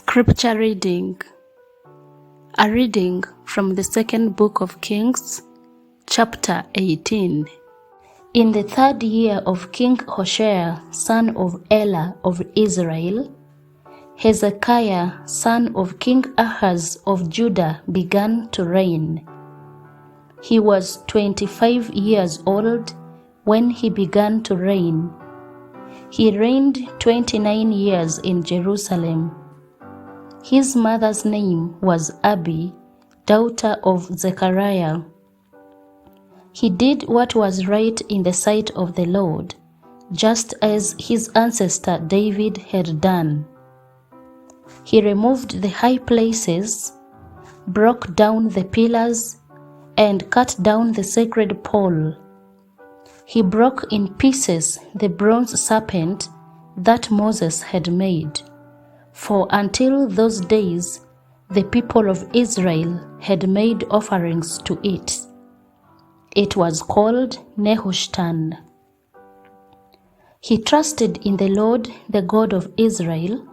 Scripture reading. A reading from the second book of Kings, chapter 18. In the 3rd year of King Hoshea, son of Elah of Israel, Hezekiah, son of King Ahaz of Judah, began to reign. He was 25 years old when he began to reign. He reigned 29 years in Jerusalem. His mother's name was Abi, daughter of Zechariah. He did what was right in the sight of the Lord, just as his ancestor David had done. He removed the high places, broke down the pillars, and cut down the sacred pole. He broke in pieces the bronze serpent that Moses had made, for until those days the people of Israel had made offerings to it. It was called Nehushtan. He trusted in the Lord, the God of Israel,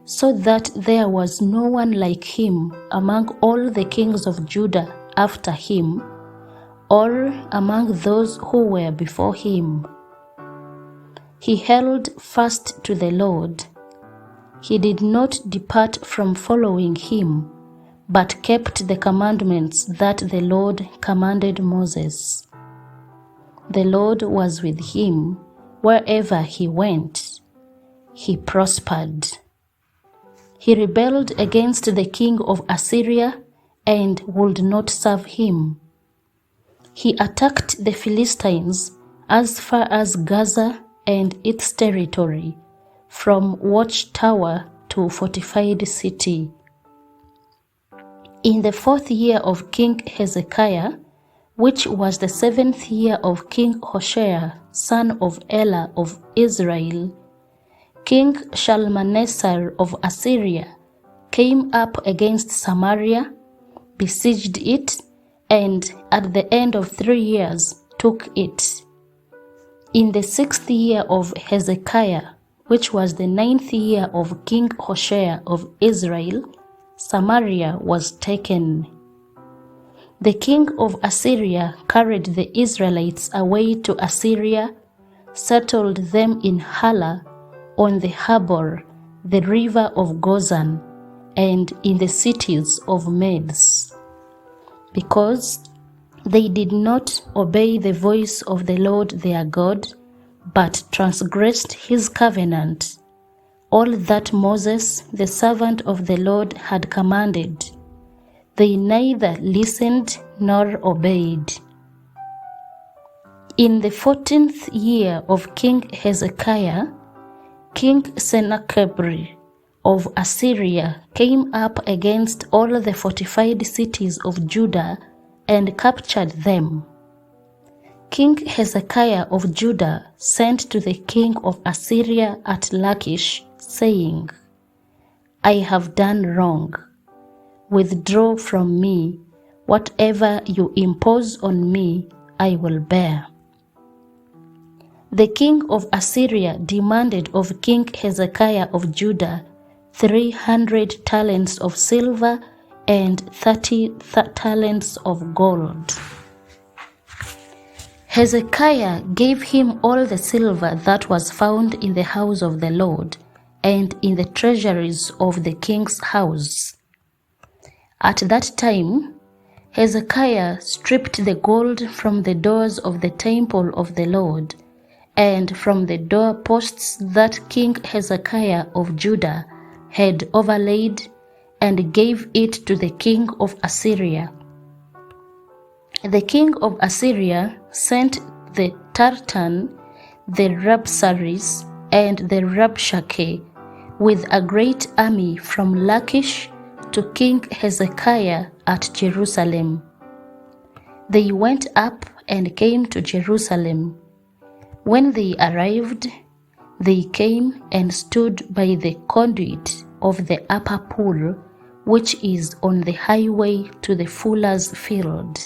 so that there was no one like him among all the kings of Judah after him, or among those who were before him. He held fast to the Lord. He did not depart from following him, but kept the commandments that the Lord commanded Moses. The Lord was with him wherever he went. He prospered. He rebelled against the king of Assyria and would not serve him. He attacked the Philistines as far as Gaza and its territory, from watchtower to fortified city. In the 4th year of King Hezekiah, which was the 7th year of King Hoshea, son of Elah of Israel, King Shalmaneser of Assyria came up against Samaria, besieged it, and at the end of 3 years took it. In the 6th year of Hezekiah, which was the 9th year of King Hoshea of Israel, Samaria was taken. The king of Assyria carried the Israelites away to Assyria, settled them in Hala, on the Habor, the river of Gozan, and in the cities of Medes. Because they did not obey the voice of the Lord their God, but transgressed his covenant, all that Moses, the servant of the Lord, had commanded. They neither listened nor obeyed. In the 14th year of King Hezekiah, King Sennacherib of Assyria came up against all the fortified cities of Judah and captured them. King Hezekiah of Judah sent to the king of Assyria at Lachish, saying, I have done wrong. Withdraw from me. Whatever you impose on me, I will bear. The king of Assyria demanded of King Hezekiah of Judah 300 talents of silver and 30 talents of gold. Hezekiah gave him all the silver that was found in the house of the Lord and in the treasuries of the king's house. At that time, Hezekiah stripped the gold from the doors of the temple of the Lord and from the doorposts that King Hezekiah of Judah had overlaid, and gave it to the king of Assyria. The king of Assyria sent the Tartan, the Rabsaris, and the Rabshakeh with a great army from Lachish to King Hezekiah at Jerusalem. They went up and came to Jerusalem. When they arrived, they came and stood by the conduit of the upper pool, which is on the highway to the fuller's field.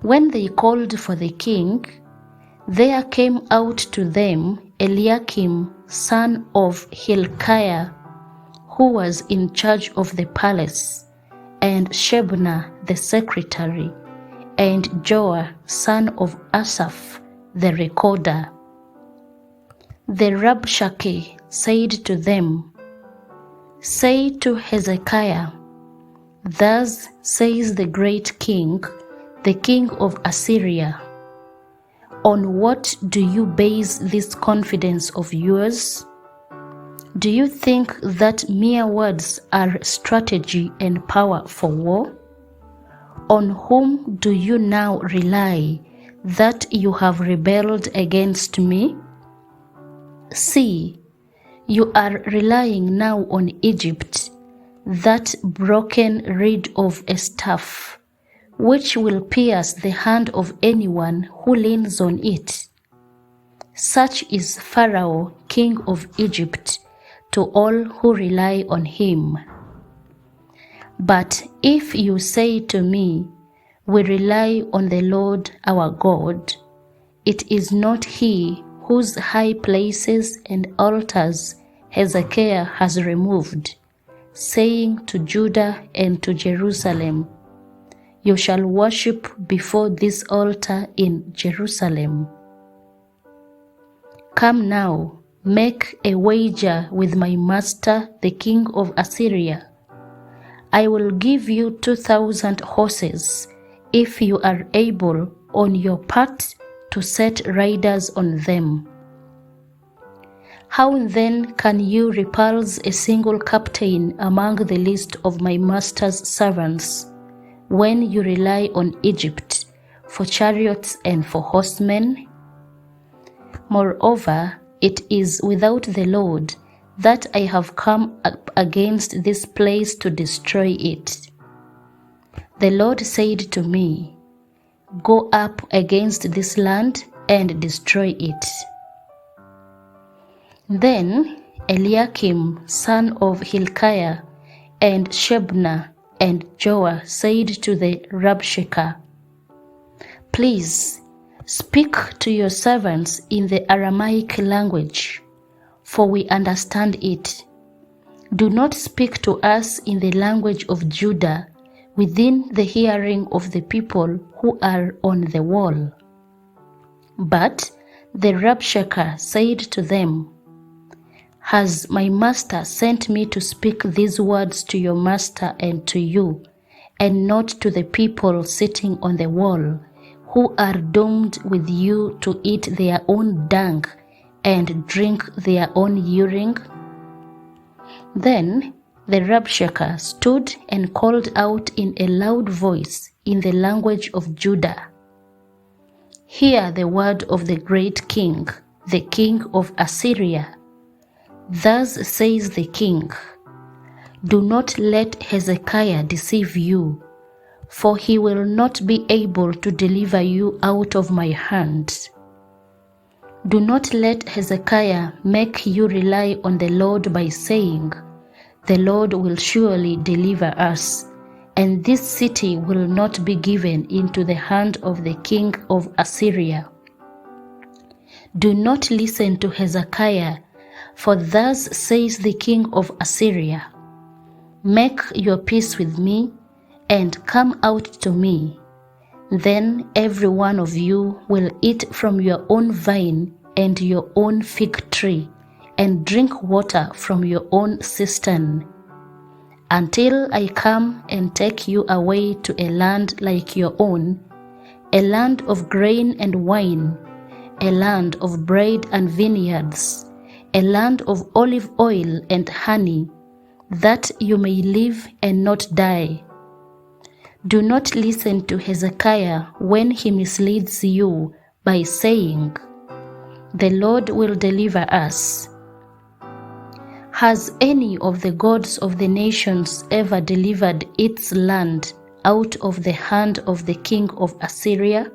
When they called for the king, there came out to them Eliakim, son of Hilkiah, who was in charge of the palace, and Shebna the secretary, and Joah son of Asaph the recorder. The Rabshakeh said to them, "Say to Hezekiah, Thus says the great king, the king of Assyria, On what do you base this confidence of yours? Do you think that mere words are strategy and power for war? On whom do you now rely that you have rebelled against me? See, you are relying now on Egypt, that broken reed of a staff, which will pierce the hand of anyone who leans on it. Such is Pharaoh, king of Egypt, to all who rely on him. But if you say to me, We rely on the Lord our God, it is not he whose high places and altars Hezekiah has removed, saying to Judah and to Jerusalem, You shall worship before this altar in Jerusalem. Come now, make a wager with my master, the king of Assyria. I will give you 2,000 horses, if you are able on your part to set riders on them. How then can you repulse a single captain among the list of my master's servants, when you rely on Egypt for chariots and for horsemen? Moreover, it is without the Lord that I have come up against this place to destroy it. The Lord said to me, Go up against this land and destroy it. Then Eliakim, son of Hilkiah, and Shebna and Joah said to the Rabshakeh, Please speak to your servants in the Aramaic language, for we understand it. Do not speak to us in the language of Judah, within the hearing of the people who are on the wall. But the Rabshakeh said to them, Has my master sent me to speak these words to your master and to you, and not to the people sitting on the wall, who are doomed with you to eat their own dung and drink their own urine? Then the Rabshakeh stood and called out in a loud voice in the language of Judah, Hear the word of the great king, the king of Assyria. Thus says the king, Do not let Hezekiah deceive you, for he will not be able to deliver you out of my hand. Do not let Hezekiah make you rely on the Lord by saying, The Lord will surely deliver us, and this city will not be given into the hand of the king of Assyria. Do not listen to Hezekiah, for thus says the king of Assyria, Make your peace with me, and come out to me. Then every one of you will eat from your own vine and your own fig tree, and drink water from your own cistern, until I come and take you away to a land like your own, a land of grain and wine, a land of bread and vineyards, a land of olive oil and honey, that you may live and not die. Do not listen to Hezekiah when he misleads you by saying, The Lord will deliver us. Has any of the gods of the nations ever delivered its land out of the hand of the king of Assyria?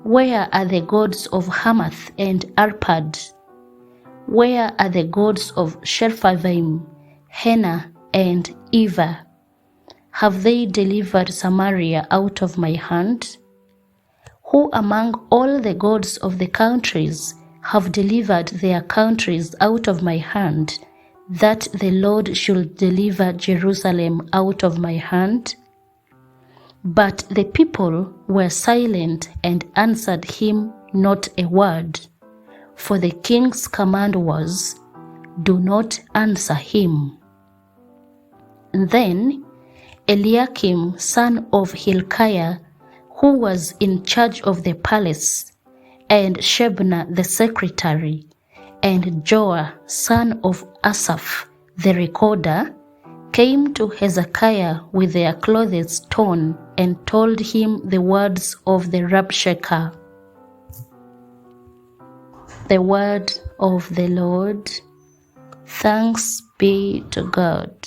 Where are the gods of Hamath and Arpad? Where are the gods of Sepharvaim, Hena, and Eva? Have they delivered Samaria out of my hand? Who among all the gods of the countries have delivered their countries out of my hand, that the Lord should deliver Jerusalem out of my hand? But the people were silent and answered him not a word, for the king's command was, "Do not answer him." Then Eliakim, son of Hilkiah, who was in charge of the palace, and Shebna the secretary, and Joah, son of Asaph the recorder, came to Hezekiah with their clothes torn and told him the words of the Rabshakeh. The word of the Lord. Thanks be to God.